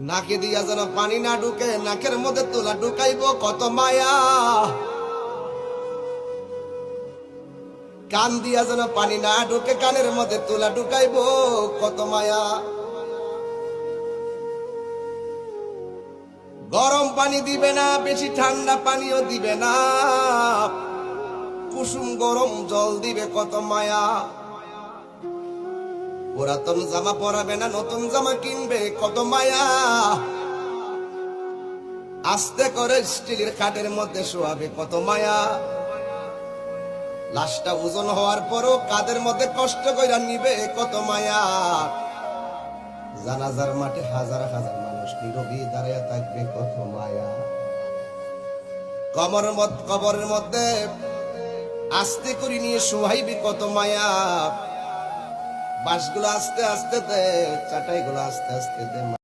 নাকে দিয়া যেন পানি না ঢুকে, নাকের মধ্যে তোলা ঢুকাইব কত মায়া। কান দিয়া যেন পানি না ঢুকে, কানের মধ্যে তোলা ঢুকাইব কত মায়া। গরম পানি দিবে না, বেশি ঠান্ডা পানিও দিবে না, কুসুম গরম জল দিবে কত মায়া। পুরাতন জামা পরাবে না, নতুন জামা কিনবে কত মায়া। আস্তে করে স্টিলের খাটের মধ্যে শোয়াবে কত মায়া। লাশটা ওজন হওয়ার পরও কাদের মধ্যে কষ্ট কইরা নিবে কত মায়া। জানাজার মাঠে হাজার হাজার মানুষ নীরবে দাঁড়িয়ে থাকবে কত মায়া। কবরের মধ্যে আস্তে করে নিয়ে শোয়াইবে কত মায়া। বাঁশগুলো আস্তে আস্তে দে, চাটাইগুলো আস্তে আস্তে দে।